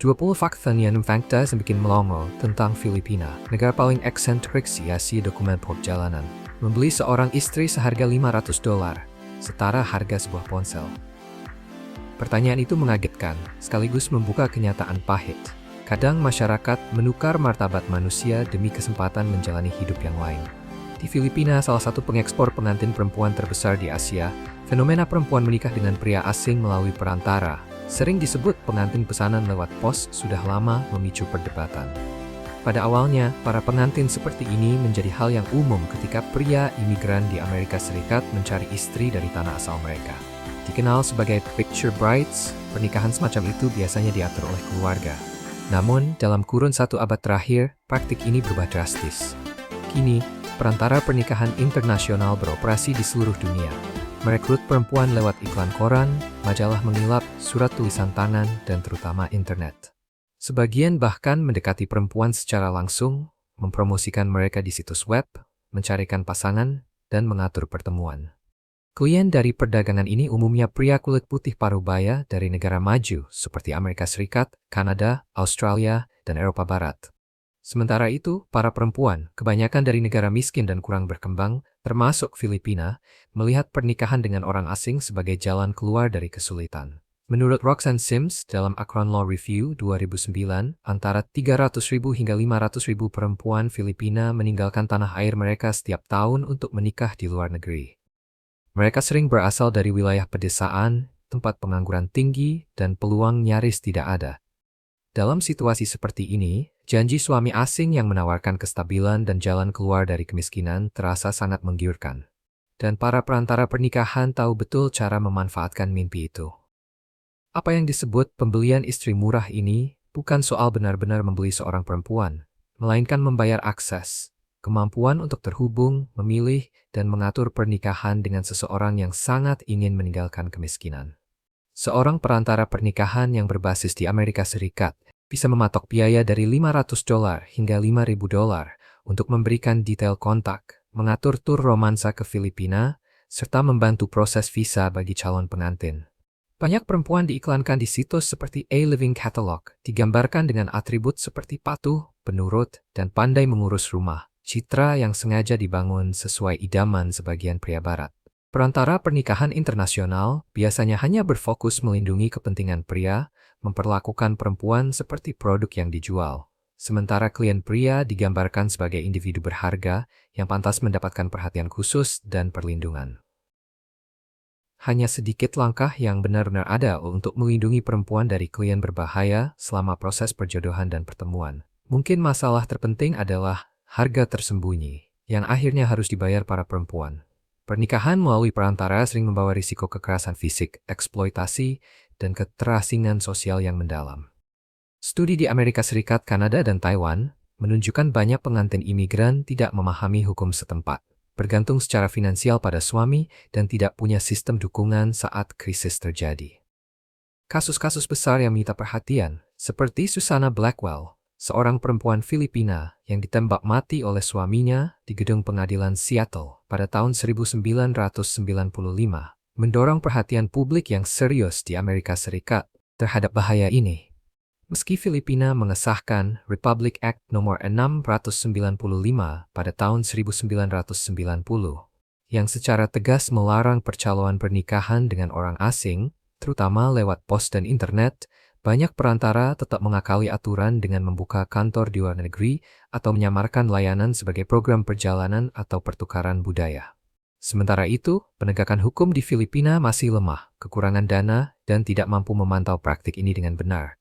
20 fakta yang bikin melongo tentang Filipina, negara paling eksentrik di Asia. Dokumen perjalanan. Membeli seorang istri seharga $500, setara harga sebuah ponsel. Pertanyaan itu mengagetkan, sekaligus membuka kenyataan pahit. Kadang masyarakat menukar martabat manusia demi kesempatan menjalani hidup yang lain. Di Filipina, salah satu pengekspor pengantin perempuan terbesar di Asia, fenomena perempuan menikah dengan pria asing melalui perantara, sering disebut pengantin pesanan lewat pos, sudah lama memicu perdebatan. Pada awalnya, para pengantin seperti ini menjadi hal yang umum ketika pria imigran di Amerika Serikat mencari istri dari tanah asal mereka. Dikenal sebagai picture brides, pernikahan semacam itu biasanya diatur oleh keluarga. Namun, dalam kurun 1 abad terakhir, praktik ini berubah drastis. Kini, perantara pernikahan internasional beroperasi di seluruh dunia. Merekrut perempuan lewat iklan koran, majalah mengilap, surat tulisan tangan, dan terutama internet. Sebagian bahkan mendekati perempuan secara langsung, mempromosikan mereka di situs web, mencarikan pasangan, dan mengatur pertemuan. Klien dari perdagangan ini umumnya pria kulit putih parubaya dari negara maju seperti Amerika Serikat, Kanada, Australia, dan Eropa Barat. Sementara itu, para perempuan, kebanyakan dari negara miskin dan kurang berkembang, termasuk Filipina, melihat pernikahan dengan orang asing sebagai jalan keluar dari kesulitan. Menurut Roxanne Sims dalam Akron Law Review 2009, antara 300.000 hingga 500.000 perempuan Filipina meninggalkan tanah air mereka setiap tahun untuk menikah di luar negeri. Mereka sering berasal dari wilayah pedesaan, tempat pengangguran tinggi, dan peluang nyaris tidak ada. Dalam situasi seperti ini, janji suami asing yang menawarkan kestabilan dan jalan keluar dari kemiskinan terasa sangat menggiurkan. Dan para perantara pernikahan tahu betul cara memanfaatkan mimpi itu. Apa yang disebut pembelian istri murah ini bukan soal benar-benar membeli seorang perempuan, melainkan membayar akses, kemampuan untuk terhubung, memilih, dan mengatur pernikahan dengan seseorang yang sangat ingin meninggalkan kemiskinan. Seorang perantara pernikahan yang berbasis di Amerika Serikat bisa mematok biaya dari $500 hingga $5.000 untuk memberikan detail kontak, mengatur tur romansa ke Filipina, serta membantu proses visa bagi calon pengantin. Banyak perempuan diiklankan di situs seperti A Living Catalog, digambarkan dengan atribut seperti patuh, penurut, dan pandai mengurus rumah, citra yang sengaja dibangun sesuai idaman sebagian pria barat. Perantara pernikahan internasional biasanya hanya berfokus melindungi kepentingan pria, memperlakukan perempuan seperti produk yang dijual. Sementara klien pria digambarkan sebagai individu berharga yang pantas mendapatkan perhatian khusus dan perlindungan. Hanya sedikit langkah yang benar-benar ada untuk melindungi perempuan dari klien berbahaya selama proses perjodohan dan pertemuan. Mungkin masalah terpenting adalah harga tersembunyi yang akhirnya harus dibayar para perempuan. Pernikahan melalui perantara sering membawa risiko kekerasan fisik, eksploitasi, dan keterasingan sosial yang mendalam. Studi di Amerika Serikat, Kanada, dan Taiwan menunjukkan banyak pengantin imigran tidak memahami hukum setempat, bergantung secara finansial pada suami, dan tidak punya sistem dukungan saat krisis terjadi. Kasus-kasus besar yang menyita perhatian, seperti Susana Blackwell, seorang perempuan Filipina yang ditembak mati oleh suaminya di gedung pengadilan Seattle pada tahun 1995, mendorong perhatian publik yang serius di Amerika Serikat terhadap bahaya ini. Meski Filipina mengesahkan Republic Act Nomor 695 pada tahun 1990, yang secara tegas melarang percaloan pernikahan dengan orang asing, terutama lewat pos dan internet, banyak perantara tetap mengakali aturan dengan membuka kantor di luar negeri atau menyamarkan layanan sebagai program perjalanan atau pertukaran budaya. Sementara itu, penegakan hukum di Filipina masih lemah, kekurangan dana, dan tidak mampu memantau praktik ini dengan benar.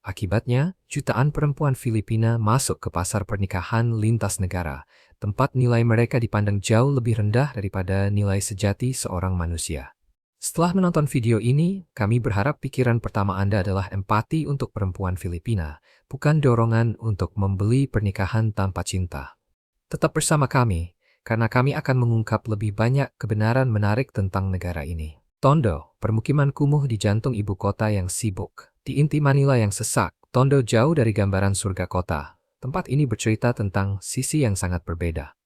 Akibatnya, jutaan perempuan Filipina masuk ke pasar pernikahan lintas negara, tempat nilai mereka dipandang jauh lebih rendah daripada nilai sejati seorang manusia. Setelah menonton video ini, kami berharap pikiran pertama Anda adalah empati untuk perempuan Filipina, bukan dorongan untuk membeli pernikahan tanpa cinta. Tetap bersama kami, karena kami akan mengungkap lebih banyak kebenaran menarik tentang negara ini. Tondo, permukiman kumuh di jantung ibu kota yang sibuk. Di inti Manila yang sesak, Tondo jauh dari gambaran surga kota. Tempat ini bercerita tentang sisi yang sangat berbeda.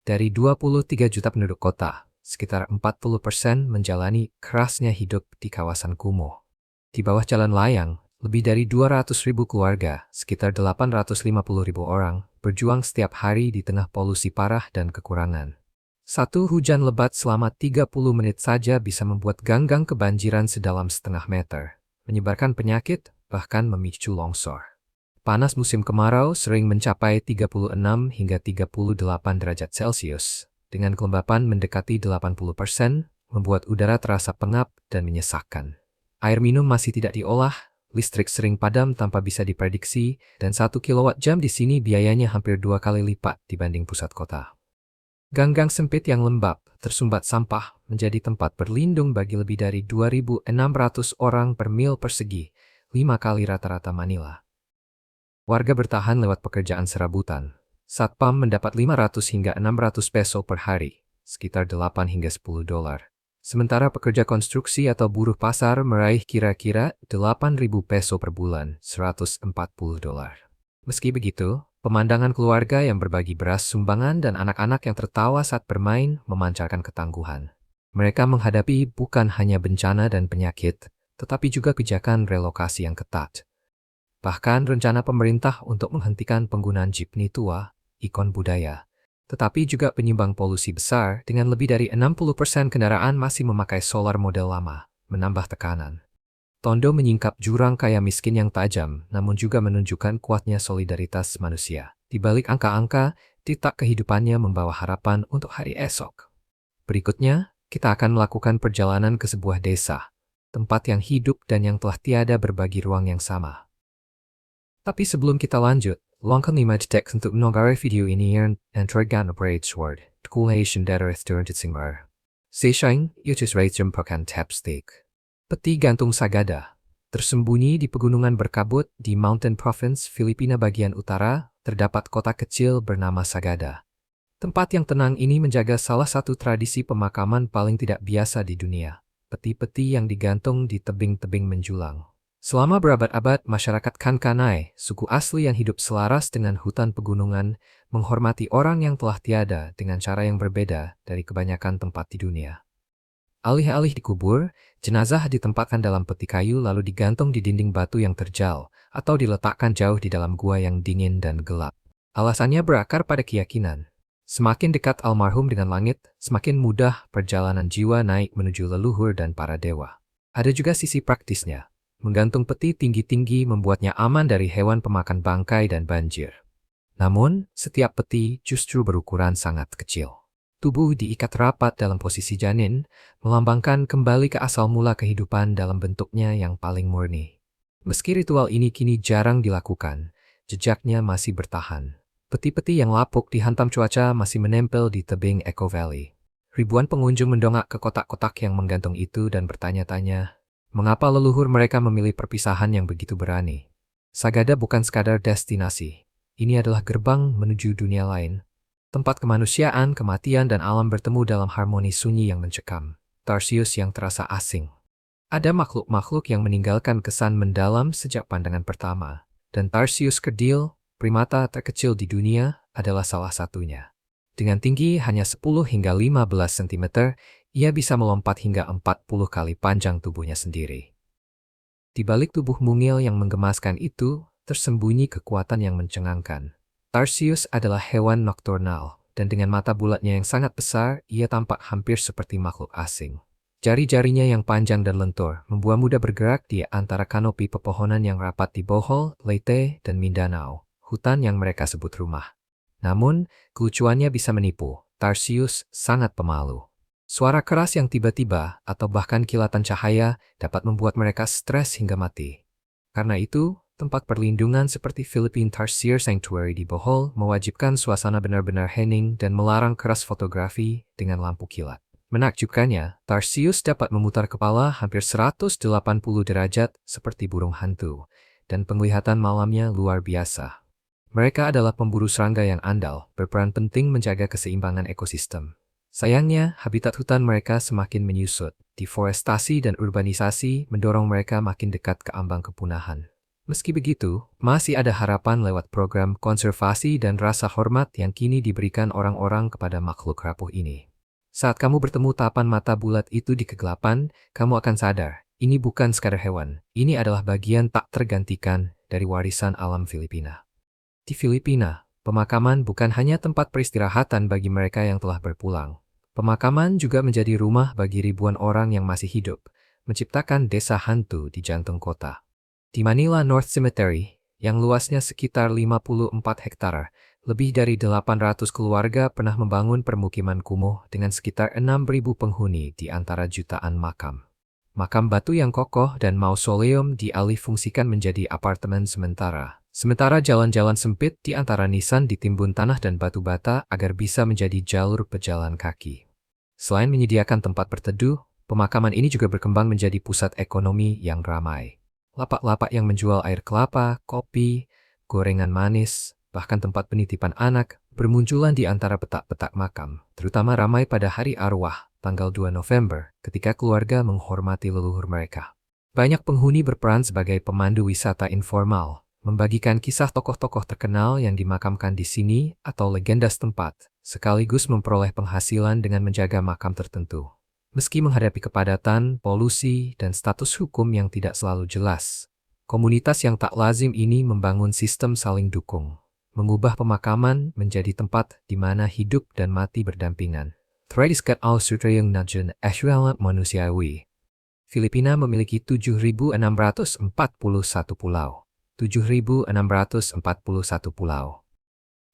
Dari 23 juta penduduk kota, sekitar 40% menjalani kerasnya hidup di kawasan kumuh. Di bawah jalan layang, Lebih dari 200.000 keluarga, sekitar 850.000 orang, berjuang setiap hari di tengah polusi parah dan kekurangan. Satu hujan lebat selama 30 menit saja bisa membuat ganggang kebanjiran sedalam setengah meter, menyebarkan penyakit, bahkan memicu longsor. Panas musim kemarau sering mencapai 36 hingga 38 derajat Celcius, dengan kelembapan mendekati 80%, membuat udara terasa pengap dan menyesakkan. Air minum masih tidak diolah, listrik sering padam tanpa bisa diprediksi, dan 1 kWh di sini biayanya hampir 2 kali lipat dibanding pusat kota. Ganggang sempit yang lembab, tersumbat sampah, menjadi tempat berlindung bagi lebih dari 2.600 orang per mil persegi, 5 kali rata-rata Manila. Warga bertahan lewat pekerjaan serabutan. Satpam mendapat 500 hingga 600 peso per hari, sekitar 8 hingga 10 dolar. Sementara pekerja konstruksi atau buruh pasar meraih kira-kira 8.000 peso per bulan, 140 dolar. Meski begitu, pemandangan keluarga yang berbagi beras sumbangan dan anak-anak yang tertawa saat bermain memancarkan ketangguhan. Mereka menghadapi bukan hanya bencana dan penyakit, tetapi juga kebijakan relokasi yang ketat. Bahkan rencana pemerintah untuk menghentikan penggunaan jeepney tua, ikon budaya, tetapi juga penyumbang polusi besar dengan lebih dari 60% kendaraan masih memakai solar model lama, menambah tekanan. Tondo menyingkap jurang kaya miskin yang tajam, namun juga menunjukkan kuatnya solidaritas manusia. Di balik angka-angka, titak kehidupannya membawa harapan untuk hari esok. Berikutnya, kita akan melakukan perjalanan ke sebuah desa, tempat yang hidup dan yang telah tiada berbagi ruang yang sama. Tapi sebelum kita lanjut, luangkan 5 detik untuk menonggari video ini dan tergan upgrade sword. Kulation Deterith Turntitsingmar. Sesang, Yutus Raitum Pakan Tapstick. Peti gantung Sagada. Tersembunyi di pegunungan berkabut di Mountain Province, Filipina bagian utara, terdapat kota kecil bernama Sagada. Tempat yang tenang ini menjaga salah satu tradisi pemakaman paling tidak biasa di dunia. Peti-peti yang digantung di tebing-tebing menjulang. Selama berabad-abad, masyarakat Kankanai, suku asli yang hidup selaras dengan hutan pegunungan, menghormati orang yang telah tiada dengan cara yang berbeda dari kebanyakan tempat di dunia. Alih-alih dikubur, jenazah ditempatkan dalam peti kayu lalu digantung di dinding batu yang terjal, atau diletakkan jauh di dalam gua yang dingin dan gelap. Alasannya berakar pada keyakinan. Semakin dekat almarhum dengan langit, semakin mudah perjalanan jiwa naik menuju leluhur dan para dewa. Ada juga sisi praktisnya. Menggantung peti tinggi-tinggi membuatnya aman dari hewan pemakan bangkai dan banjir. Namun, setiap peti justru berukuran sangat kecil. Tubuh diikat rapat dalam posisi janin, melambangkan kembali ke asal mula kehidupan dalam bentuknya yang paling murni. Meski ritual ini kini jarang dilakukan, jejaknya masih bertahan. Peti-peti yang lapuk dihantam cuaca masih menempel di tebing Echo Valley. Ribuan pengunjung mendongak ke kotak-kotak yang menggantung itu dan bertanya-tanya, mengapa leluhur mereka memilih perpisahan yang begitu berani? Sagada bukan sekadar destinasi. Ini adalah gerbang menuju dunia lain. Tempat kemanusiaan, kematian, dan alam bertemu dalam harmoni sunyi yang mencekam. Tarsius yang terasa asing. Ada makhluk-makhluk yang meninggalkan kesan mendalam sejak pandangan pertama. Dan Tarsius kerdil, primata terkecil di dunia, adalah salah satunya. Dengan tinggi hanya 10 hingga 15 cm, ia bisa melompat hingga 40 kali panjang tubuhnya sendiri. Di balik tubuh mungil yang menggemaskan itu, tersembunyi kekuatan yang mencengangkan. Tarsius adalah hewan nokturnal, dan dengan mata bulatnya yang sangat besar, ia tampak hampir seperti makhluk asing. Jari-jarinya yang panjang dan lentur membuat mudah bergerak di antara kanopi pepohonan yang rapat di Bohol, Leyte, dan Mindanao, hutan yang mereka sebut rumah. Namun, kelucuannya bisa menipu. Tarsius sangat pemalu. Suara keras yang tiba-tiba atau bahkan kilatan cahaya dapat membuat mereka stres hingga mati. Karena itu, tempat perlindungan seperti Philippine Tarsier Sanctuary di Bohol mewajibkan suasana benar-benar hening dan melarang keras fotografi dengan lampu kilat. Menakjubkannya, Tarsius dapat memutar kepala hampir 180 derajat seperti burung hantu, dan penglihatan malamnya luar biasa. Mereka adalah pemburu serangga yang andal, berperan penting menjaga keseimbangan ekosistem. Sayangnya, habitat hutan mereka semakin menyusut. Deforestasi dan urbanisasi mendorong mereka makin dekat ke ambang kepunahan. Meski begitu, masih ada harapan lewat program konservasi dan rasa hormat yang kini diberikan orang-orang kepada makhluk rapuh ini. Saat kamu bertemu tapan mata bulat itu di kegelapan, kamu akan sadar, ini bukan sekadar hewan, ini adalah bagian tak tergantikan dari warisan alam Filipina. Di Filipina, pemakaman bukan hanya tempat peristirahatan bagi mereka yang telah berpulang. Pemakaman juga menjadi rumah bagi ribuan orang yang masih hidup, menciptakan desa hantu di jantung kota. Di Manila North Cemetery, yang luasnya sekitar 54 hektar, lebih dari 800 keluarga pernah membangun permukiman kumuh dengan sekitar 6.000 penghuni di antara jutaan makam. Makam batu yang kokoh dan mausoleum dialih-fungsikan menjadi apartemen sementara. Sementara jalan-jalan sempit di antara nisan ditimbun tanah dan batu bata agar bisa menjadi jalur pejalan kaki. Selain menyediakan tempat berteduh, pemakaman ini juga berkembang menjadi pusat ekonomi yang ramai. Lapak-lapak yang menjual air kelapa, kopi, gorengan manis, bahkan tempat penitipan anak bermunculan di antara petak-petak makam, terutama ramai pada hari arwah, tanggal 2 November, ketika keluarga menghormati leluhur mereka. Banyak penghuni berperan sebagai pemandu wisata informal, membagikan kisah tokoh-tokoh terkenal yang dimakamkan di sini atau legenda setempat, sekaligus memperoleh penghasilan dengan menjaga makam tertentu. Meski menghadapi kepadatan, polusi, dan status hukum yang tidak selalu jelas, komunitas yang tak lazim ini membangun sistem saling dukung, mengubah pemakaman menjadi tempat di mana hidup dan mati berdampingan. Tradiskat al-Sutrayang Najan Ashwala Manusiawi. Filipina memiliki 7.641 pulau. 7.641 pulau.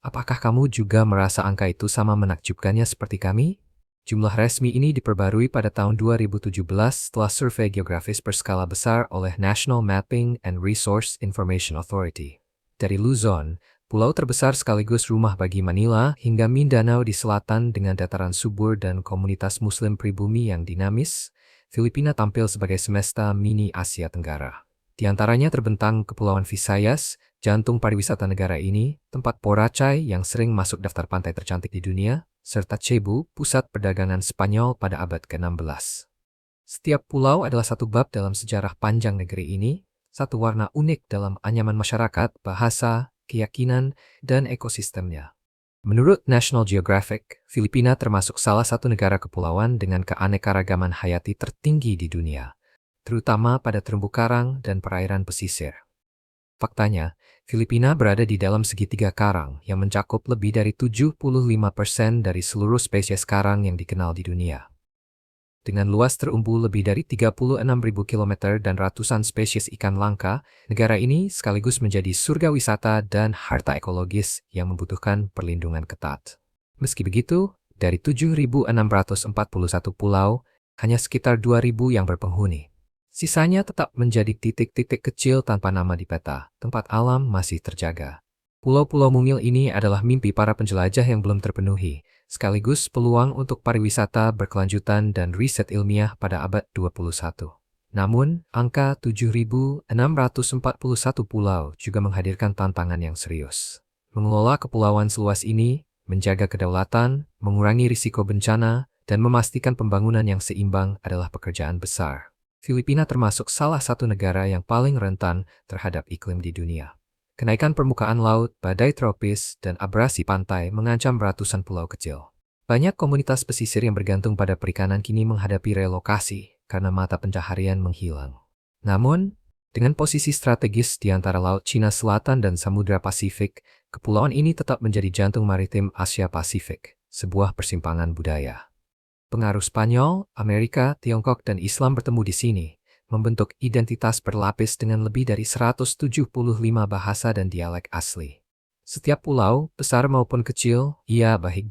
Apakah kamu juga merasa angka itu sama menakjubkannya seperti kami? Jumlah resmi ini diperbarui pada tahun 2017 setelah survei geografis berskala besar oleh National Mapping and Resource Information Authority. Dari Luzon, pulau terbesar sekaligus rumah bagi Manila, hingga Mindanao di selatan dengan dataran subur dan komunitas Muslim pribumi yang dinamis, Filipina tampil sebagai semesta mini Asia Tenggara. Di antaranya terbentang Kepulauan Visayas, jantung pariwisata negara ini, tempat Boracay yang sering masuk daftar pantai tercantik di dunia, serta Cebu, pusat perdagangan Spanyol pada abad ke-16. Setiap pulau adalah satu bab dalam sejarah panjang negeri ini, satu warna unik dalam anyaman masyarakat, bahasa, keyakinan, dan ekosistemnya. Menurut National Geographic, Filipina termasuk salah satu negara kepulauan dengan keanekaragaman hayati tertinggi di dunia, terutama pada terumbu karang dan perairan pesisir. Faktanya, Filipina berada di dalam segitiga karang yang mencakup lebih dari 75% dari seluruh spesies karang yang dikenal di dunia. Dengan luas terumbu lebih dari 36.000 km dan ratusan spesies ikan langka, negara ini sekaligus menjadi surga wisata dan harta ekologis yang membutuhkan perlindungan ketat. Meski begitu, dari 7.641 pulau, hanya sekitar 2.000 yang berpenghuni. Sisanya tetap menjadi titik-titik kecil tanpa nama di peta, tempat alam masih terjaga. Pulau-pulau mungil ini adalah mimpi para penjelajah yang belum terpenuhi, sekaligus peluang untuk pariwisata berkelanjutan dan riset ilmiah pada abad 21. Namun, angka 7.641 pulau juga menghadirkan tantangan yang serius. Mengelola kepulauan seluas ini, menjaga kedaulatan, mengurangi risiko bencana, dan memastikan pembangunan yang seimbang adalah pekerjaan besar. Filipina termasuk salah satu negara yang paling rentan terhadap iklim di dunia. Kenaikan permukaan laut, badai tropis, dan abrasi pantai mengancam ratusan pulau kecil. Banyak komunitas pesisir yang bergantung pada perikanan kini menghadapi relokasi karena mata pencaharian menghilang. Namun, dengan posisi strategis di antara Laut Cina Selatan dan Samudra Pasifik, kepulauan ini tetap menjadi jantung maritim Asia Pasifik, sebuah persimpangan budaya. Pengaruh Spanyol, Amerika, Tiongkok, dan Islam bertemu di sini, membentuk identitas berlapis dengan lebih dari 175 bahasa dan dialek asli. Setiap pulau, besar maupun kecil, ia baik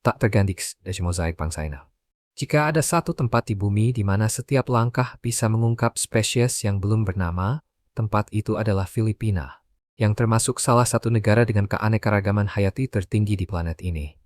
tak terganti dari mozaik bangsaina. Jika ada satu tempat di bumi di mana setiap langkah bisa mengungkap spesies yang belum bernama, tempat itu adalah Filipina, yang termasuk salah satu negara dengan keanekaragaman hayati tertinggi di planet ini.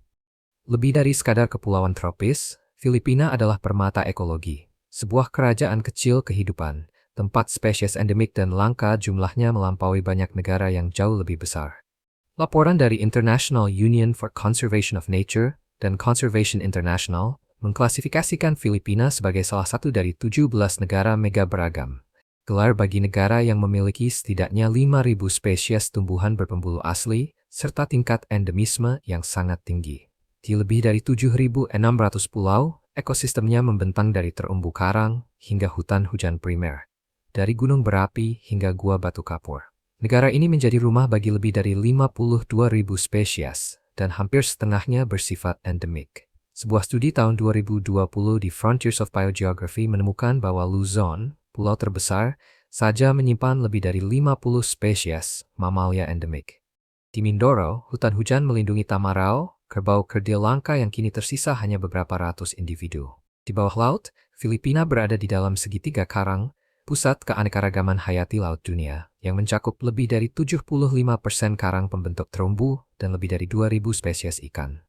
Lebih dari sekadar kepulauan tropis, Filipina adalah permata ekologi, sebuah kerajaan kecil kehidupan, tempat spesies endemik dan langka jumlahnya melampaui banyak negara yang jauh lebih besar. Laporan dari International Union for Conservation of Nature dan Conservation International mengklasifikasikan Filipina sebagai salah satu dari 17 negara mega beragam, gelar bagi negara yang memiliki setidaknya 5.000 spesies tumbuhan berpembuluh asli, serta tingkat endemisme yang sangat tinggi. Di lebih dari 7.600 pulau, Ekosistemnya membentang dari terumbu karang hingga hutan hujan primer, dari gunung berapi hingga gua batu kapur. Negara ini menjadi rumah bagi lebih dari 52.000 spesies, dan hampir setengahnya bersifat endemik. Sebuah studi tahun 2020 di Frontiers of Biogeography menemukan bahwa Luzon, pulau terbesar, saja menyimpan lebih dari 50 spesies mamalia endemik. Di Mindoro, hutan hujan melindungi tamarau, kerbau kerdil langka yang kini tersisa hanya beberapa ratus individu. Di bawah laut, Filipina berada di dalam segitiga karang, pusat keanekaragaman hayati laut dunia, yang mencakup lebih dari 75% karang pembentuk terumbu dan lebih dari 2.000 spesies ikan.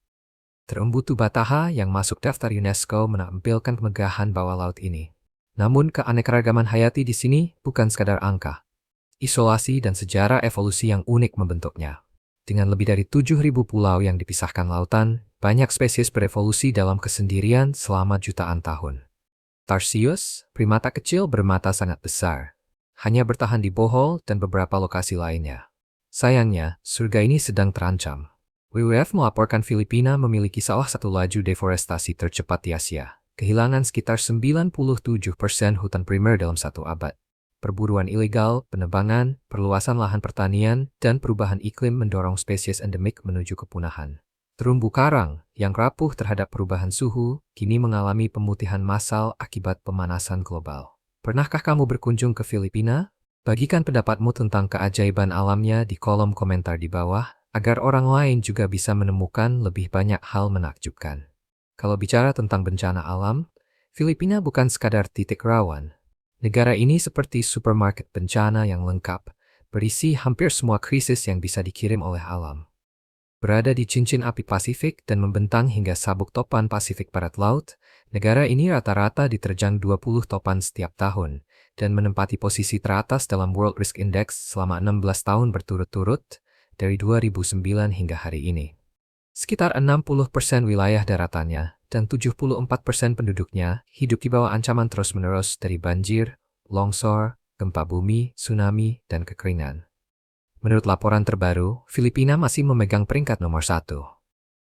Terumbu Tubataha yang masuk daftar UNESCO menampilkan kemegahan bawah laut ini. Namun keanekaragaman hayati di sini bukan sekadar angka. Isolasi dan sejarah evolusi yang unik membentuknya. Dengan lebih dari 7.000 pulau yang dipisahkan lautan, banyak spesies berevolusi dalam kesendirian selama jutaan tahun. Tarsius, primata kecil bermata sangat besar, hanya bertahan di Bohol dan beberapa lokasi lainnya. Sayangnya, surga ini sedang terancam. WWF melaporkan Filipina memiliki salah satu laju deforestasi tercepat di Asia, kehilangan sekitar 97% hutan primer dalam satu abad. Perburuan ilegal, penebangan, perluasan lahan pertanian, dan perubahan iklim mendorong spesies endemik menuju kepunahan. Terumbu karang, yang rapuh terhadap perubahan suhu, kini mengalami pemutihan massal akibat pemanasan global. Pernahkah kamu berkunjung ke Filipina? Bagikan pendapatmu tentang keajaiban alamnya di kolom komentar di bawah, agar orang lain juga bisa menemukan lebih banyak hal menakjubkan. Kalau bicara tentang bencana alam, Filipina bukan sekadar titik rawan. Negara ini seperti supermarket bencana yang lengkap, berisi hampir semua krisis yang bisa dikirim oleh alam. Berada di cincin api Pasifik dan membentang hingga sabuk topan Pasifik Barat Laut, negara ini rata-rata diterjang 20 topan setiap tahun, dan menempati posisi teratas dalam World Risk Index selama 16 tahun berturut-turut, dari 2009 hingga hari ini. Sekitar 60% wilayah daratannya dan 74% penduduknya hidup di bawah ancaman terus-menerus dari banjir, longsor, gempa bumi, tsunami, dan kekeringan. Menurut laporan terbaru, Filipina masih memegang peringkat nomor 1.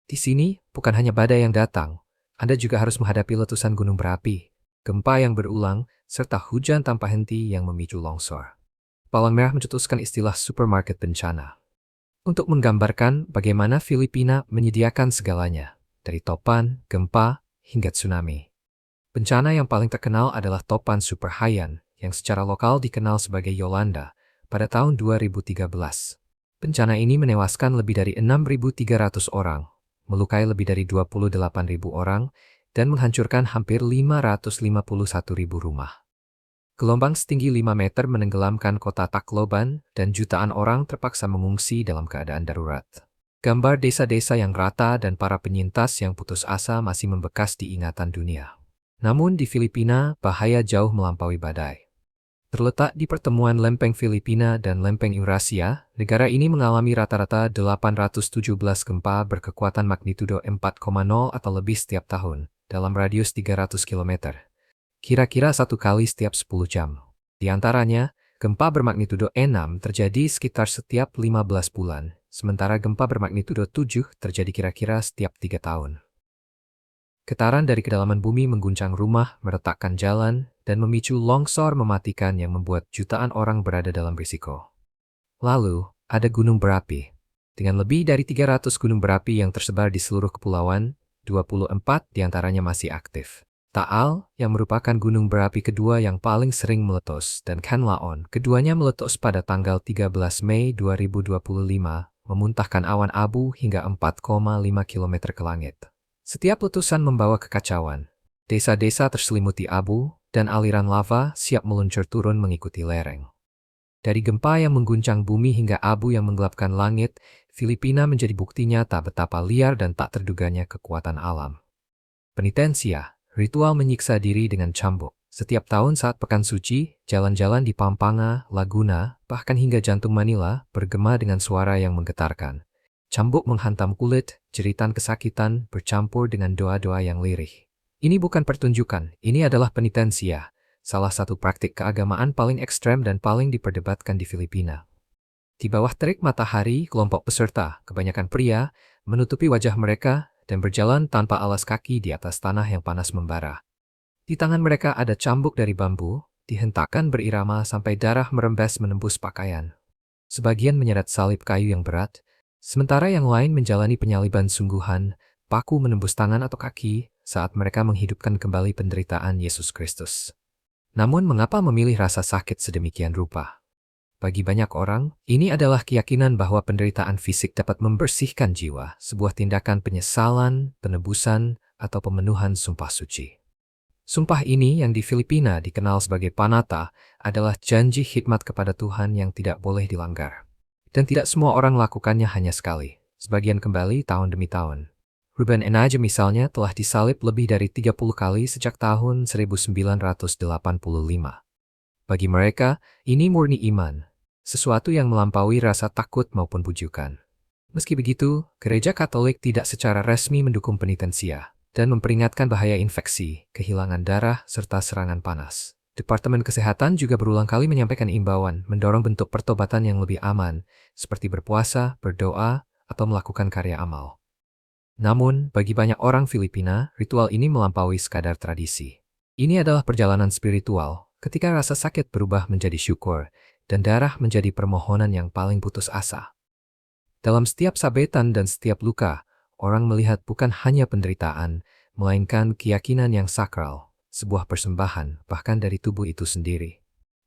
Di sini, bukan hanya badai yang datang, Anda juga harus menghadapi letusan gunung berapi, gempa yang berulang, serta hujan tanpa henti yang memicu longsor. Palang Merah mencetuskan istilah supermarket bencana untuk menggambarkan bagaimana Filipina menyediakan segalanya, dari topan, gempa, hingga tsunami. Bencana yang paling terkenal adalah topan Super Haiyan, yang secara lokal dikenal sebagai Yolanda, pada tahun 2013. Bencana ini menewaskan lebih dari 6.300 orang, melukai lebih dari 28.000 orang, dan menghancurkan hampir 551.000 rumah. Gelombang setinggi 5 meter menenggelamkan kota Tacloban dan jutaan orang terpaksa mengungsi dalam keadaan darurat. Gambar desa-desa yang rata dan para penyintas yang putus asa masih membekas di ingatan dunia. Namun di Filipina, bahaya jauh melampaui badai. Terletak di pertemuan lempeng Filipina dan lempeng Eurasia, negara ini mengalami rata-rata 817 gempa berkekuatan magnitudo 4,0 atau lebih setiap tahun, dalam radius 300 km. Kira-kira 1 kali setiap 10 jam. Di antaranya, gempa bermagnitudo 6 terjadi sekitar setiap 15 bulan, sementara gempa bermagnitudo 7 terjadi kira-kira setiap 3 tahun. Getaran dari kedalaman bumi mengguncang rumah, meretakkan jalan, dan memicu longsor mematikan yang membuat jutaan orang berada dalam risiko. Lalu, ada gunung berapi. Dengan lebih dari 300 gunung berapi yang tersebar di seluruh kepulauan, 24 diantaranya masih aktif. Taal, yang merupakan gunung berapi kedua yang paling sering meletus, dan Canlaon, keduanya meletus pada tanggal 13 Mei 2025, memuntahkan awan abu hingga 4,5 km ke langit. Setiap letusan membawa kekacauan. Desa-desa terselimuti abu, dan aliran lava siap meluncur turun mengikuti lereng. Dari gempa yang mengguncang bumi hingga abu yang menggelapkan langit, Filipina menjadi bukti nyata betapa liar dan tak terduganya kekuatan alam. Penitensia, ritual menyiksa diri dengan cambuk. Setiap tahun saat Pekan Suci, jalan-jalan di Pampanga, Laguna, bahkan hingga jantung Manila bergema dengan suara yang menggetarkan. Cambuk menghantam kulit, jeritan kesakitan bercampur dengan doa-doa yang lirih. Ini bukan pertunjukan, ini adalah penitensia, salah satu praktik keagamaan paling ekstrem dan paling diperdebatkan di Filipina. Di bawah terik matahari, kelompok peserta, kebanyakan pria, menutupi wajah mereka dan berjalan tanpa alas kaki di atas tanah yang panas membara. Di tangan mereka ada cambuk dari bambu, dihentakkan berirama sampai darah merembes menembus pakaian. Sebagian menyeret salib kayu yang berat, sementara yang lain menjalani penyaliban sungguhan, paku menembus tangan atau kaki saat mereka menghidupkan kembali penderitaan Yesus Kristus. Namun mengapa memilih rasa sakit sedemikian rupa? Bagi banyak orang, ini adalah keyakinan bahwa penderitaan fisik dapat membersihkan jiwa, sebuah tindakan penyesalan, penebusan, atau pemenuhan sumpah suci. Sumpah ini yang di Filipina dikenal sebagai panata adalah janji khidmat kepada Tuhan yang tidak boleh dilanggar. Dan tidak semua orang lakukannya hanya sekali, sebagian kembali tahun demi tahun. Ruben Enaja misalnya telah disalib lebih dari 30 kali sejak tahun 1985. Bagi mereka, ini murni iman, sesuatu yang melampaui rasa takut maupun bujukan. Meski begitu, Gereja Katolik tidak secara resmi mendukung penitensia dan memperingatkan bahaya infeksi, kehilangan darah, serta serangan panas. Departemen Kesehatan juga berulang kali menyampaikan imbauan mendorong bentuk pertobatan yang lebih aman, seperti berpuasa, berdoa, atau melakukan karya amal. Namun, bagi banyak orang Filipina, ritual ini melampaui sekadar tradisi. Ini adalah perjalanan spiritual, ketika rasa sakit berubah menjadi syukur, dan darah menjadi permohonan yang paling putus asa. Dalam setiap sabetan dan setiap luka, orang melihat bukan hanya penderitaan, melainkan keyakinan yang sakral, sebuah persembahan, bahkan dari tubuh itu sendiri.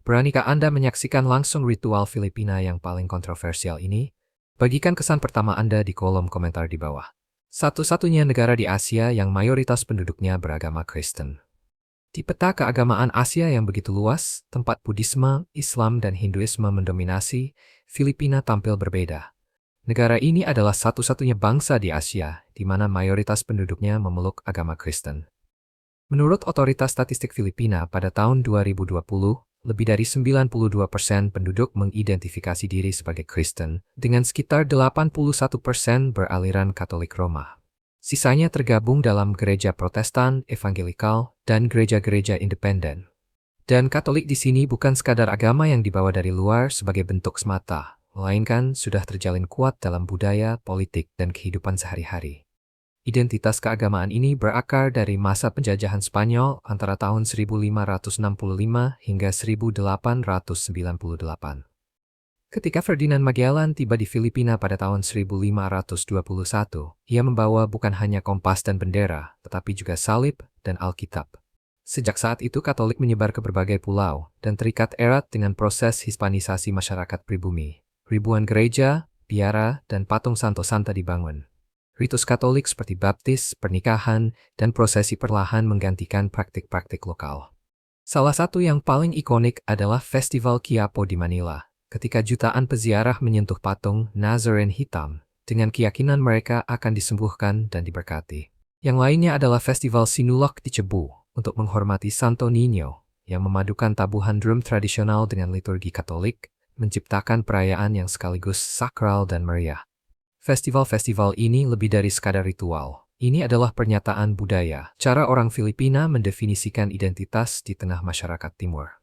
Beranikah Anda menyaksikan langsung ritual Filipina yang paling kontroversial ini? Bagikan kesan pertama Anda di kolom komentar di bawah. Satu-satunya negara di Asia yang mayoritas penduduknya beragama Kristen. Di peta keagamaan Asia yang begitu luas, tempat Buddhisme, Islam, dan Hinduisme mendominasi, Filipina tampil berbeda. Negara ini adalah satu-satunya bangsa di Asia di mana mayoritas penduduknya memeluk agama Kristen. Menurut Otoritas Statistik Filipina pada tahun 2020, lebih dari 92% penduduk mengidentifikasi diri sebagai Kristen, dengan sekitar 81% beraliran Katolik Roma. Sisanya tergabung dalam gereja Protestan, Evangelikal, dan gereja-gereja independen. Dan Katolik di sini bukan sekadar agama yang dibawa dari luar sebagai bentuk semata, melainkan sudah terjalin kuat dalam budaya, politik, dan kehidupan sehari-hari. Identitas keagamaan ini berakar dari masa penjajahan Spanyol antara tahun 1565 hingga 1898. Ketika Ferdinand Magellan tiba di Filipina pada tahun 1521, ia membawa bukan hanya kompas dan bendera, tetapi juga salib dan Alkitab. Sejak saat itu Katolik menyebar ke berbagai pulau dan terikat erat dengan proses hispanisasi masyarakat pribumi. Ribuan gereja, biara, dan patung santo-santa dibangun. Ritus Katolik seperti baptis, pernikahan, dan prosesi perlahan menggantikan praktik-praktik lokal. Salah satu yang paling ikonik adalah Festival Quiapo di Manila, ketika jutaan peziarah menyentuh patung Nazarene hitam, dengan keyakinan mereka akan disembuhkan dan diberkati. Yang lainnya adalah Festival Sinulog di Cebu, untuk menghormati Santo Niño, yang memadukan tabuhan drum tradisional dengan liturgi Katolik, menciptakan perayaan yang sekaligus sakral dan meriah. Festival-festival ini lebih dari sekadar ritual. Ini adalah pernyataan budaya, cara orang Filipina mendefinisikan identitas di tengah masyarakat timur.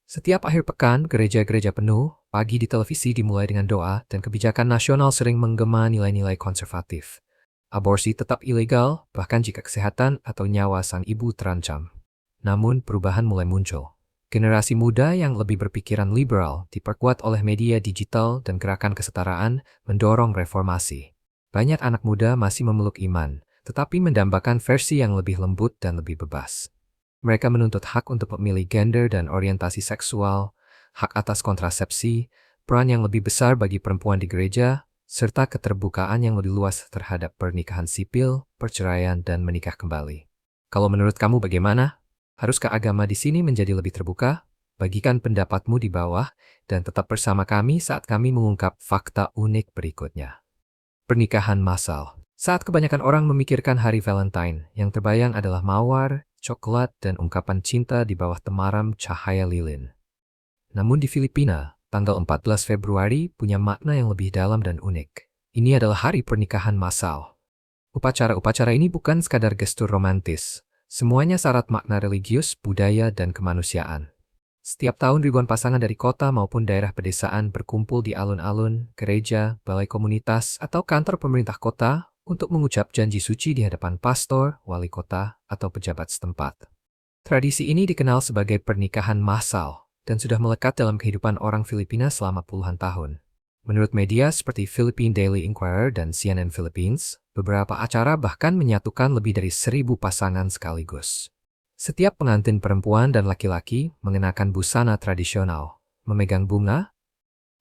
Setiap akhir pekan, gereja-gereja penuh, pagi di televisi dimulai dengan doa, dan kebijakan nasional sering menggema nilai-nilai konservatif. Aborsi tetap ilegal, bahkan jika kesehatan atau nyawa sang ibu terancam. Namun, perubahan mulai muncul. Generasi muda yang lebih berpikiran liberal, diperkuat oleh media digital dan gerakan kesetaraan, mendorong reformasi. Banyak anak muda masih memeluk iman, tetapi mendambakan versi yang lebih lembut dan lebih bebas. Mereka menuntut hak untuk memilih gender dan orientasi seksual, hak atas kontrasepsi, peran yang lebih besar bagi perempuan di gereja, serta keterbukaan yang lebih luas terhadap pernikahan sipil, perceraian, dan menikah kembali. Kalau menurut kamu bagaimana? Haruskah agama di sini menjadi lebih terbuka? Bagikan pendapatmu di bawah, dan tetap bersama kami saat kami mengungkap fakta unik berikutnya. Pernikahan massal. Saat kebanyakan orang memikirkan hari Valentine, yang terbayang adalah mawar, coklat, dan ungkapan cinta di bawah temaram cahaya lilin. Namun di Filipina, tanggal 14 Februari punya makna yang lebih dalam dan unik. Ini adalah hari pernikahan massal. Upacara-upacara ini bukan sekadar gestur romantis. Semuanya syarat makna religius, budaya, dan kemanusiaan. Setiap tahun ribuan pasangan dari kota maupun daerah pedesaan berkumpul di alun-alun, gereja, balai komunitas, atau kantor pemerintah kota untuk mengucap janji suci di hadapan pastor, wali kota, atau pejabat setempat. Tradisi ini dikenal sebagai pernikahan massal dan sudah melekat dalam kehidupan orang Filipina selama puluhan tahun. Menurut media seperti Philippine Daily Inquirer dan CNN Philippines, beberapa acara bahkan menyatukan lebih dari 1.000 pasangan sekaligus. Setiap pengantin perempuan dan laki-laki mengenakan busana tradisional, memegang bunga,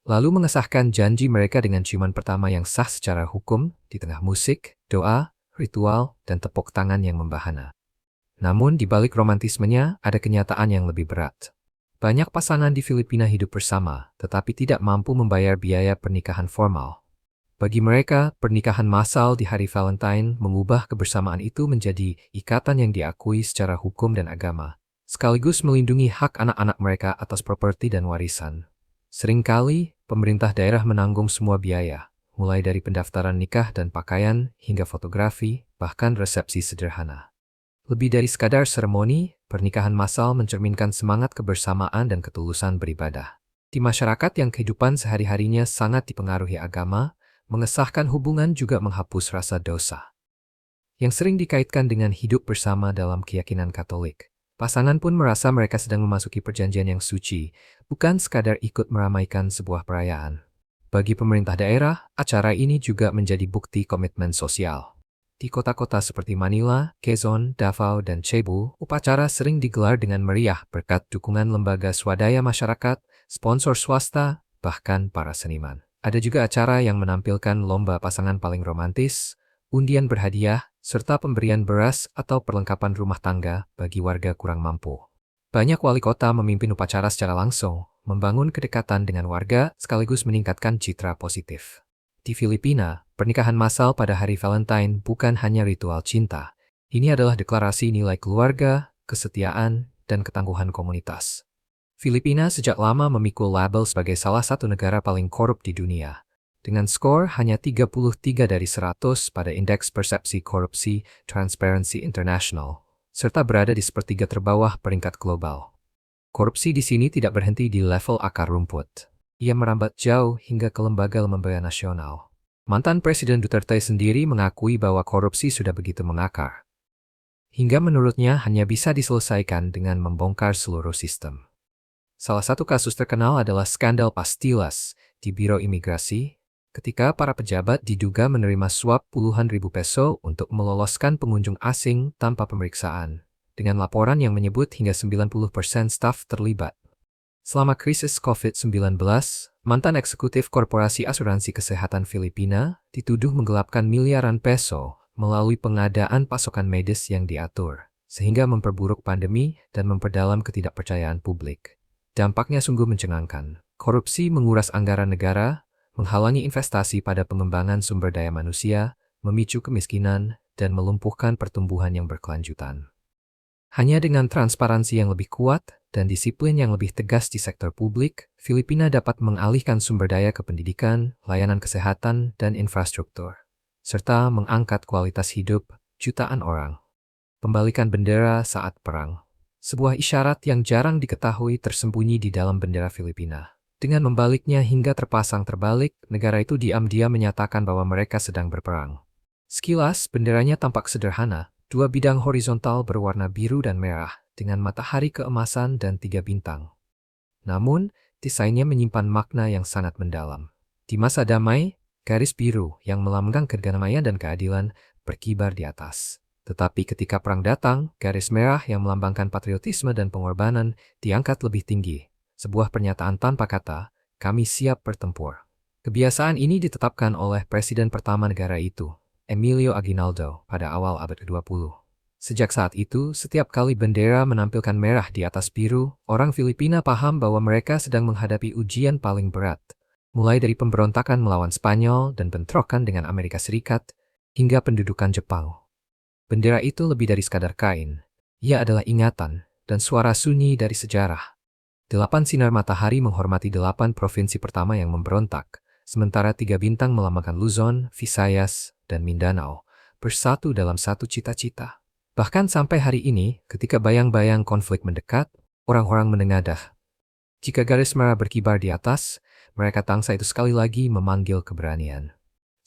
lalu mengesahkan janji mereka dengan ciuman pertama yang sah secara hukum di tengah musik, doa, ritual, dan tepuk tangan yang membahana. Namun di balik romantismenya ada kenyataan yang lebih berat. Banyak pasangan di Filipina hidup bersama, tetapi tidak mampu membayar biaya pernikahan formal. Bagi mereka, pernikahan massal di hari Valentine mengubah kebersamaan itu menjadi ikatan yang diakui secara hukum dan agama, sekaligus melindungi hak anak-anak mereka atas properti dan warisan. Seringkali, pemerintah daerah menanggung semua biaya, mulai dari pendaftaran nikah dan pakaian hingga fotografi, bahkan resepsi sederhana. Lebih dari sekadar seremoni, pernikahan massal mencerminkan semangat kebersamaan dan ketulusan beribadah. Di masyarakat yang kehidupan sehari-harinya sangat dipengaruhi agama, mengesahkan hubungan juga menghapus rasa dosa, yang sering dikaitkan dengan hidup bersama dalam keyakinan Katolik. Pasangan pun merasa mereka sedang memasuki perjanjian yang suci, bukan sekadar ikut meramaikan sebuah perayaan. Bagi pemerintah daerah, acara ini juga menjadi bukti komitmen sosial. Di kota-kota seperti Manila, Quezon, Davao, dan Cebu, upacara sering digelar dengan meriah berkat dukungan lembaga swadaya masyarakat, sponsor swasta, bahkan para seniman. Ada juga acara yang menampilkan lomba pasangan paling romantis, undian berhadiah, serta pemberian beras atau perlengkapan rumah tangga bagi warga kurang mampu. Banyak wali kota memimpin upacara secara langsung, membangun kedekatan dengan warga sekaligus meningkatkan citra positif. Di Filipina, pernikahan massal pada hari Valentine bukan hanya ritual cinta. Ini adalah deklarasi nilai keluarga, kesetiaan, dan ketangguhan komunitas. Filipina sejak lama memikul label sebagai salah satu negara paling korup di dunia, dengan skor hanya 33 dari 100 pada Indeks Persepsi Korupsi Transparency International, serta berada di sepertiga terbawah peringkat global. Korupsi di sini tidak berhenti di level akar rumput. Ia merambat jauh hingga ke lembaga-lembaga nasional. Mantan Presiden Duterte sendiri mengakui bahwa korupsi sudah begitu mengakar, hingga menurutnya hanya bisa diselesaikan dengan membongkar seluruh sistem. Salah satu kasus terkenal adalah skandal Pastillas di Biro Imigrasi, ketika para pejabat diduga menerima suap puluhan ribu peso untuk meloloskan pengunjung asing tanpa pemeriksaan, dengan laporan yang menyebut hingga 90% staf terlibat. Selama krisis COVID-19, mantan eksekutif Korporasi Asuransi Kesehatan Filipina dituduh menggelapkan miliaran peso melalui pengadaan pasokan medis yang diatur, sehingga memperburuk pandemi dan memperdalam ketidakpercayaan publik. Dampaknya sungguh mencengangkan. Korupsi menguras anggaran negara, menghalangi investasi pada pengembangan sumber daya manusia, memicu kemiskinan, dan melumpuhkan pertumbuhan yang berkelanjutan. Hanya dengan transparansi yang lebih kuat dan disiplin yang lebih tegas di sektor publik, Filipina dapat mengalihkan sumber daya ke pendidikan, layanan kesehatan, dan infrastruktur, serta mengangkat kualitas hidup jutaan orang. Pembalikan bendera saat perang, sebuah isyarat yang jarang diketahui tersembunyi di dalam bendera Filipina. Dengan membaliknya hingga terpasang terbalik, negara itu diam-diam menyatakan bahwa mereka sedang berperang. Sekilas, benderanya tampak sederhana. 2 bidang horizontal berwarna biru dan merah, dengan matahari keemasan dan 3 bintang. Namun, desainnya menyimpan makna yang sangat mendalam. Di masa damai, garis biru yang melambangkan kedamaian dan keadilan berkibar di atas. Tetapi ketika perang datang, garis merah yang melambangkan patriotisme dan pengorbanan diangkat lebih tinggi. Sebuah pernyataan tanpa kata, kami siap bertempur. Kebiasaan ini ditetapkan oleh Presiden pertama negara itu, Emilio Aguinaldo, pada awal abad ke-20. Sejak saat itu, setiap kali bendera menampilkan merah di atas biru, orang Filipina paham bahwa mereka sedang menghadapi ujian paling berat. Mulai dari pemberontakan melawan Spanyol dan bentrokan dengan Amerika Serikat, hingga pendudukan Jepang. Bendera itu lebih dari sekadar kain. Ia adalah ingatan dan suara sunyi dari sejarah. 8 sinar matahari menghormati 8 provinsi pertama yang memberontak, sementara 3 bintang melambangkan Luzon, Visayas, dan Mindanao, bersatu dalam satu cita-cita. Bahkan sampai hari ini, ketika bayang-bayang konflik mendekat, orang-orang menengadah. Jika garis merah berkibar di atas, mereka tangsa itu sekali lagi memanggil keberanian.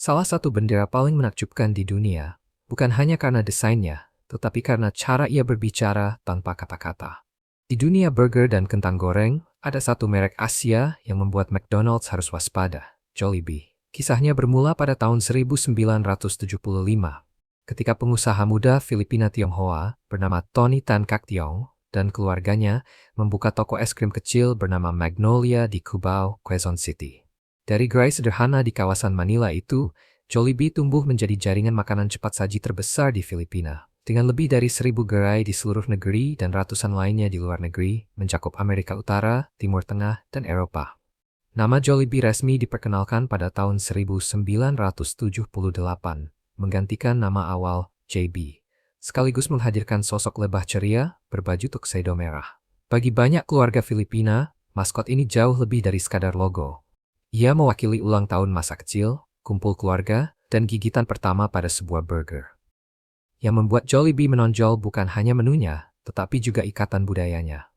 Salah satu bendera paling menakjubkan di dunia, bukan hanya karena desainnya, tetapi karena cara ia berbicara tanpa kata-kata. Di dunia burger dan kentang goreng, ada satu merek Asia yang membuat McDonald's harus waspada, Jollibee. Kisahnya bermula pada tahun 1975, ketika pengusaha muda Filipina Tionghoa bernama Tony Tan Kak Tiong dan keluarganya membuka toko es krim kecil bernama Magnolia di Cubao, Quezon City. Dari gerai sederhana di kawasan Manila itu, Jollibee tumbuh menjadi jaringan makanan cepat saji terbesar di Filipina, dengan lebih dari 1.000 gerai di seluruh negeri dan ratusan lainnya di luar negeri, mencakup Amerika Utara, Timur Tengah, dan Eropa. Nama Jollibee resmi diperkenalkan pada tahun 1978, menggantikan nama awal JB, sekaligus menghadirkan sosok lebah ceria berbaju tuxedo merah. Bagi banyak keluarga Filipina, maskot ini jauh lebih dari sekadar logo. Ia mewakili ulang tahun masa kecil, kumpul keluarga, dan gigitan pertama pada sebuah burger. Yang membuat Jollibee menonjol bukan hanya menunya, tetapi juga ikatan budayanya.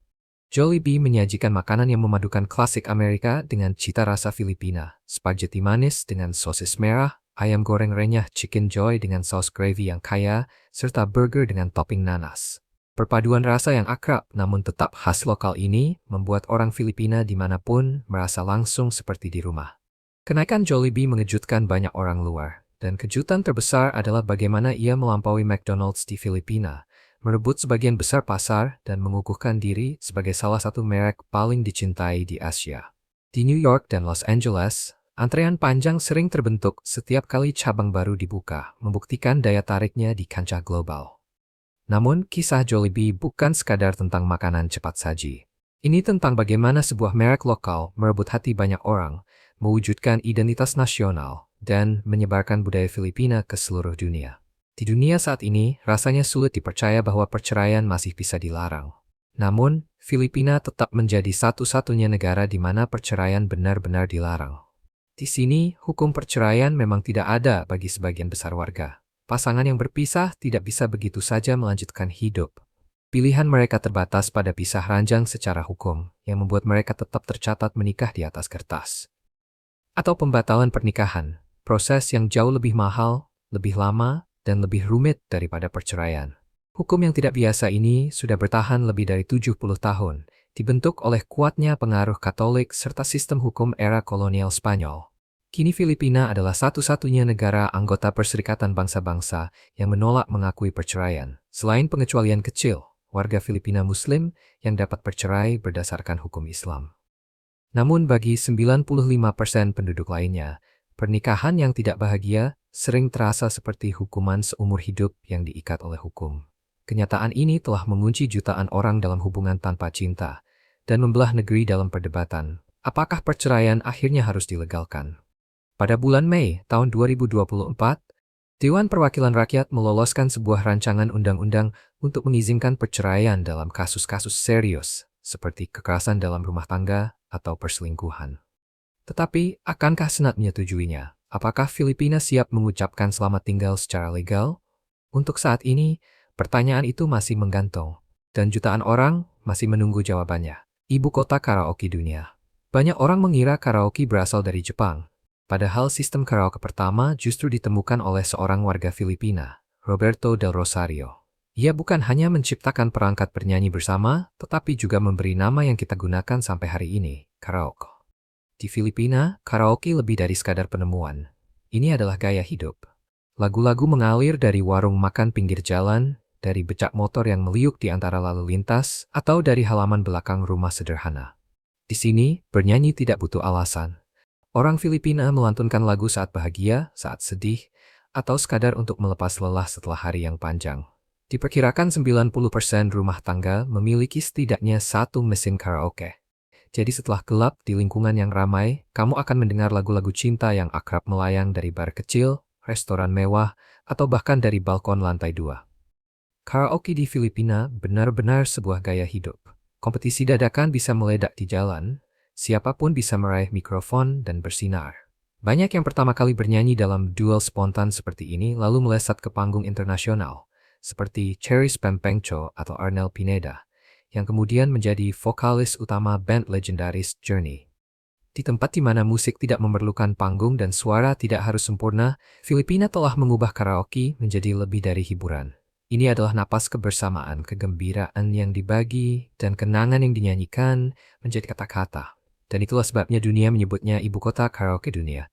Jollibee menyajikan makanan yang memadukan klasik Amerika dengan cita rasa Filipina, spaghetti manis dengan sosis merah, ayam goreng renyah chicken joy dengan saus gravy yang kaya, serta burger dengan topping nanas. Perpaduan rasa yang akrab namun tetap khas lokal ini membuat orang Filipina dimanapun merasa langsung seperti di rumah. Kenaikan Jollibee mengejutkan banyak orang luar, dan kejutan terbesar adalah bagaimana ia melampaui McDonald's di Filipina, merebut sebagian besar pasar dan mengukuhkan diri sebagai salah satu merek paling dicintai di Asia. Di New York dan Los Angeles, antrean panjang sering terbentuk setiap kali cabang baru dibuka, membuktikan daya tariknya di kancah global. Namun, kisah Jollibee bukan sekadar tentang makanan cepat saji. Ini tentang bagaimana sebuah merek lokal merebut hati banyak orang, mewujudkan identitas nasional, dan menyebarkan budaya Filipina ke seluruh dunia. Di dunia saat ini, rasanya sulit dipercaya bahwa perceraian masih bisa dilarang. Namun, Filipina tetap menjadi satu-satunya negara di mana perceraian benar-benar dilarang. Di sini, hukum perceraian memang tidak ada bagi sebagian besar warga. Pasangan yang berpisah tidak bisa begitu saja melanjutkan hidup. Pilihan mereka terbatas pada pisah ranjang secara hukum, yang membuat mereka tetap tercatat menikah di atas kertas. Atau pembatalan pernikahan, proses yang jauh lebih mahal, lebih lama, dan lebih rumit daripada perceraian. Hukum yang tidak biasa ini sudah bertahan lebih dari 70 tahun, dibentuk oleh kuatnya pengaruh Katolik serta sistem hukum era kolonial Spanyol. Kini Filipina adalah satu-satunya negara anggota Perserikatan Bangsa-Bangsa yang menolak mengakui perceraian. Selain pengecualian kecil, warga Filipina Muslim yang dapat bercerai berdasarkan hukum Islam. Namun bagi 95% penduduk lainnya, pernikahan yang tidak bahagia sering terasa seperti hukuman seumur hidup yang diikat oleh hukum. Kenyataan ini telah mengunci jutaan orang dalam hubungan tanpa cinta dan membelah negeri dalam perdebatan. Apakah perceraian akhirnya harus dilegalkan? Pada bulan Mei tahun 2024, Dewan Perwakilan Rakyat meloloskan sebuah rancangan undang-undang untuk mengizinkan perceraian dalam kasus-kasus serius, seperti kekerasan dalam rumah tangga atau perselingkuhan. Tetapi, akankah Senat menyetujuinya? Apakah Filipina siap mengucapkan selamat tinggal secara legal? Untuk saat ini, pertanyaan itu masih menggantung, dan jutaan orang masih menunggu jawabannya. Ibu kota karaoke dunia. Banyak orang mengira karaoke berasal dari Jepang. Padahal sistem karaoke pertama justru ditemukan oleh seorang warga Filipina, Roberto Del Rosario. Ia bukan hanya menciptakan perangkat bernyanyi bersama, tetapi juga memberi nama yang kita gunakan sampai hari ini, karaoke. Di Filipina, karaoke lebih dari sekadar penemuan. Ini adalah gaya hidup. Lagu-lagu mengalir dari warung makan pinggir jalan, dari becak motor yang meliuk di antara lalu lintas, atau dari halaman belakang rumah sederhana. Di sini, bernyanyi tidak butuh alasan. Orang Filipina melantunkan lagu saat bahagia, saat sedih, atau sekadar untuk melepas lelah setelah hari yang panjang. Diperkirakan 90% rumah tangga memiliki setidaknya satu mesin karaoke. Jadi setelah gelap di lingkungan yang ramai, kamu akan mendengar lagu-lagu cinta yang akrab melayang dari bar kecil, restoran mewah, atau bahkan dari balkon lantai 2. Karaoke di Filipina benar-benar sebuah gaya hidup. Kompetisi dadakan bisa meledak di jalan, siapapun bisa meraih mikrofon dan bersinar. Banyak yang pertama kali bernyanyi dalam duel spontan seperti ini lalu melesat ke panggung internasional, seperti Cherries Pempengco atau Arnel Pineda, yang kemudian menjadi vokalis utama band legendaris Journey. Di tempat di mana musik tidak memerlukan panggung dan suara tidak harus sempurna, Filipina telah mengubah karaoke menjadi lebih dari hiburan. Ini adalah napas kebersamaan, kegembiraan yang dibagi, dan kenangan yang dinyanyikan menjadi kata-kata. Dan itulah sebabnya dunia menyebutnya ibu kota karaoke dunia.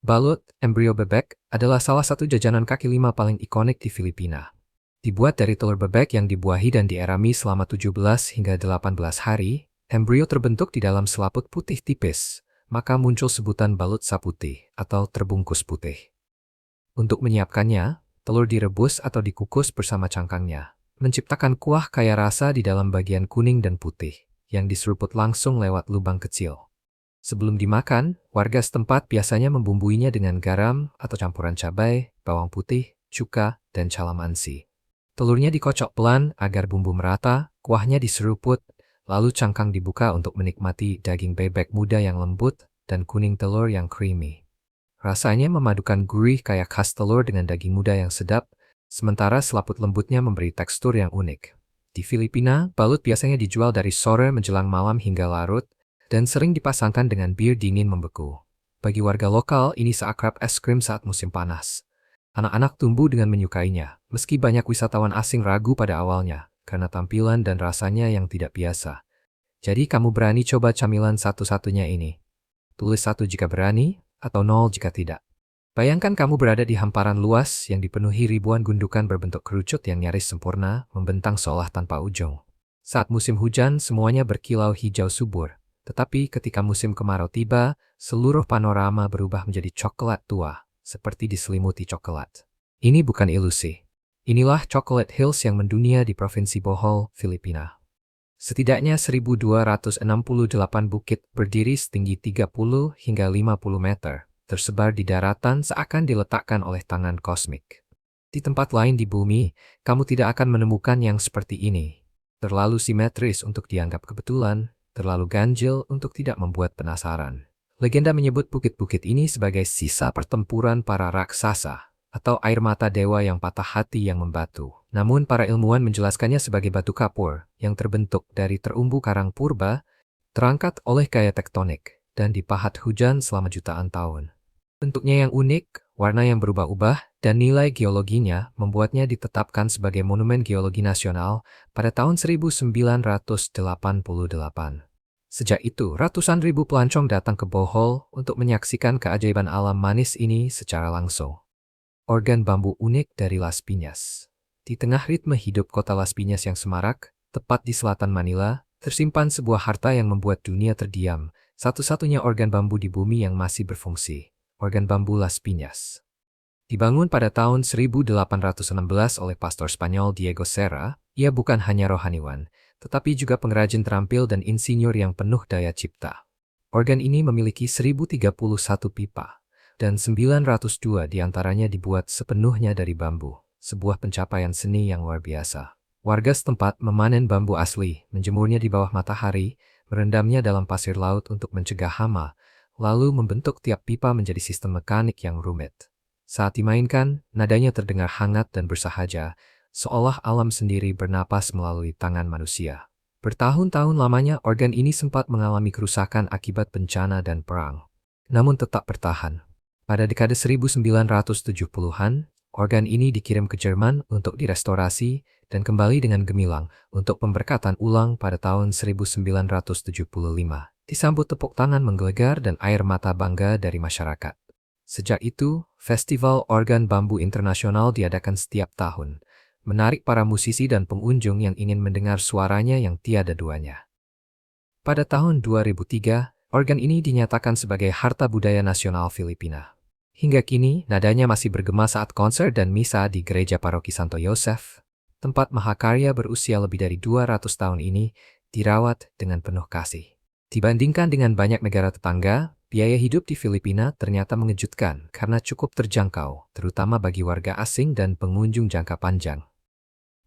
Balut, embrio bebek, adalah salah satu jajanan kaki lima paling ikonik di Filipina. Dibuat dari telur bebek yang dibuahi dan dierami selama 17 hingga 18 hari, embrio terbentuk di dalam selaput putih tipis, maka muncul sebutan balut saputih atau terbungkus putih. Untuk menyiapkannya, telur direbus atau dikukus bersama cangkangnya, menciptakan kuah kaya rasa di dalam bagian kuning dan putih, yang diseruput langsung lewat lubang kecil. Sebelum dimakan, warga setempat biasanya membumbuinya dengan garam atau campuran cabai, bawang putih, cuka, dan calamansi. Telurnya dikocok pelan agar bumbu merata, kuahnya diseruput, lalu cangkang dibuka untuk menikmati daging bebek muda yang lembut dan kuning telur yang creamy. Rasanya memadukan gurih kayak khas telur dengan daging muda yang sedap, sementara selaput lembutnya memberi tekstur yang unik. Di Filipina, balut biasanya dijual dari sore menjelang malam hingga larut, dan sering dipasangkan dengan bir dingin membeku. Bagi warga lokal, ini seakrab es krim saat musim panas. Anak-anak tumbuh dengan menyukainya, meski banyak wisatawan asing ragu pada awalnya, karena tampilan dan rasanya yang tidak biasa. Jadi kamu berani coba camilan satu-satunya ini? Tulis 1 jika berani, atau 0 jika tidak. Bayangkan kamu berada di hamparan luas yang dipenuhi ribuan gundukan berbentuk kerucut yang nyaris sempurna, membentang seolah tanpa ujung. Saat musim hujan, semuanya berkilau hijau subur. Tetapi ketika musim kemarau tiba, seluruh panorama berubah menjadi coklat tua, seperti diselimuti coklat. Ini bukan ilusi. Inilah Chocolate Hills yang mendunia di Provinsi Bohol, Filipina. Setidaknya 1.268 bukit berdiri setinggi 30 hingga 50 meter, tersebar di daratan seakan diletakkan oleh tangan kosmik. Di tempat lain di bumi, kamu tidak akan menemukan yang seperti ini. Terlalu simetris untuk dianggap kebetulan, terlalu ganjil untuk tidak membuat penasaran. Legenda menyebut bukit-bukit ini sebagai sisa pertempuran para raksasa, atau air mata dewa yang patah hati yang membatu. Namun para ilmuwan menjelaskannya sebagai batu kapur yang terbentuk dari terumbu karang purba, terangkat oleh gaya tektonik, dan dipahat hujan selama jutaan tahun. Bentuknya yang unik, warna yang berubah-ubah, dan nilai geologinya membuatnya ditetapkan sebagai Monumen Geologi Nasional pada tahun 1988. Sejak itu, ratusan ribu pelancong datang ke Bohol untuk menyaksikan keajaiban alam manis ini secara langsung. Organ bambu unik dari Las Piñas. Di tengah ritme hidup kota Las Piñas yang semarak, tepat di selatan Manila, tersimpan sebuah harta yang membuat dunia terdiam, satu-satunya organ bambu di bumi yang masih berfungsi, organ bambu Las Piñas. Dibangun pada tahun 1816 oleh pastor Spanyol Diego Serra, ia bukan hanya rohaniwan, tetapi juga pengrajin terampil dan insinyur yang penuh daya cipta. Organ ini memiliki 1031 pipa, dan 902 diantaranya dibuat sepenuhnya dari bambu, sebuah pencapaian seni yang luar biasa. Warga setempat memanen bambu asli, menjemurnya di bawah matahari, merendamnya dalam pasir laut untuk mencegah hama, lalu membentuk tiap pipa menjadi sistem mekanik yang rumit. Saat dimainkan, nadanya terdengar hangat dan bersahaja, seolah alam sendiri bernapas melalui tangan manusia. Bertahun-tahun lamanya organ ini sempat mengalami kerusakan akibat bencana dan perang, namun tetap bertahan. Pada dekade 1970-an, organ ini dikirim ke Jerman untuk direstorasi dan kembali dengan gemilang untuk pemberkatan ulang pada tahun 1975. Disambut tepuk tangan menggelegar dan air mata bangga dari masyarakat. Sejak itu, Festival Organ Bambu Internasional diadakan setiap tahun, menarik para musisi dan pengunjung yang ingin mendengar suaranya yang tiada duanya. Pada tahun 2003, organ ini dinyatakan sebagai Harta Budaya Nasional Filipina. Hingga kini, nadanya masih bergema saat konser dan misa di Gereja Paroki Santo Yosef. Tempat mahakarya berusia lebih dari 200 tahun ini dirawat dengan penuh kasih. Dibandingkan dengan banyak negara tetangga, biaya hidup di Filipina ternyata mengejutkan karena cukup terjangkau, terutama bagi warga asing dan pengunjung jangka panjang.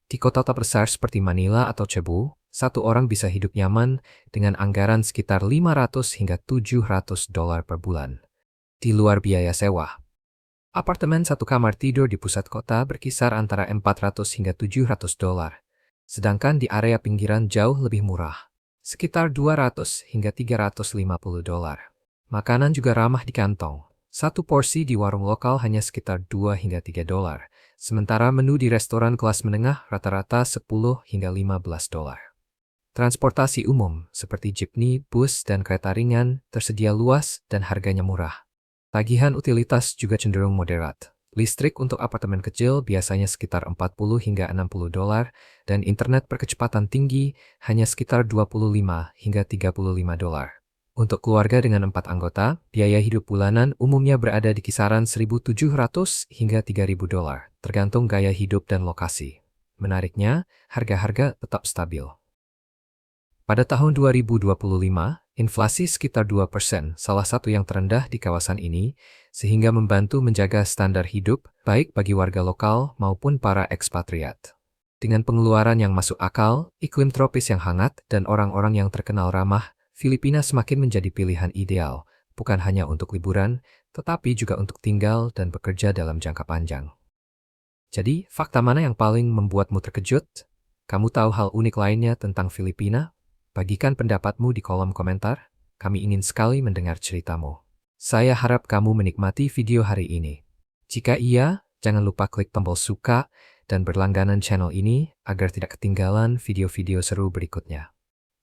Di kota-kota besar seperti Manila atau Cebu, satu orang bisa hidup nyaman dengan anggaran sekitar $500 hingga $700 per bulan. Di luar biaya sewa. Apartemen satu kamar tidur di pusat kota berkisar antara $400 hingga $700, sedangkan di area pinggiran jauh lebih murah, sekitar $200 hingga $350. Makanan juga ramah di kantong. Satu porsi di warung lokal hanya sekitar 2 hingga 3 dolar, sementara menu di restoran kelas menengah rata-rata 10 hingga 15 dolar. Transportasi umum seperti jeepney, bus, dan kereta ringan tersedia luas dan harganya murah. Tagihan utilitas juga cenderung moderat. Listrik untuk apartemen kecil biasanya sekitar 40 hingga 60 dolar dan internet berkecepatan tinggi hanya sekitar 25 hingga 35 dolar. Untuk keluarga dengan 4 anggota, biaya hidup bulanan umumnya berada di kisaran 1.700 hingga 3.000 dolar, tergantung gaya hidup dan lokasi. Menariknya, harga-harga tetap stabil. Pada tahun 2025, inflasi sekitar 2%, salah satu yang terendah di kawasan ini, sehingga membantu menjaga standar hidup baik bagi warga lokal maupun para ekspatriat. Dengan pengeluaran yang masuk akal, iklim tropis yang hangat, dan orang-orang yang terkenal ramah, Filipina semakin menjadi pilihan ideal, bukan hanya untuk liburan, tetapi juga untuk tinggal dan bekerja dalam jangka panjang. Jadi, fakta mana yang paling membuatmu terkejut? Kamu tahu hal unik lainnya tentang Filipina? Bagikan pendapatmu di kolom komentar. Kami ingin sekali mendengar ceritamu. Saya harap kamu menikmati video hari ini. Jika iya, jangan lupa klik tombol suka dan berlangganan channel ini agar tidak ketinggalan video-video seru berikutnya.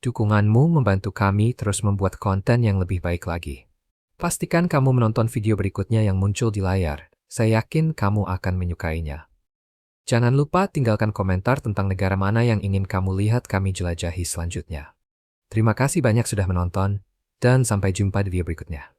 Dukunganmu membantu kami terus membuat konten yang lebih baik lagi. Pastikan kamu menonton video berikutnya yang muncul di layar. Saya yakin kamu akan menyukainya. Jangan lupa tinggalkan komentar tentang negara mana yang ingin kamu lihat kami jelajahi selanjutnya. Terima kasih banyak sudah menonton, dan sampai jumpa di video berikutnya.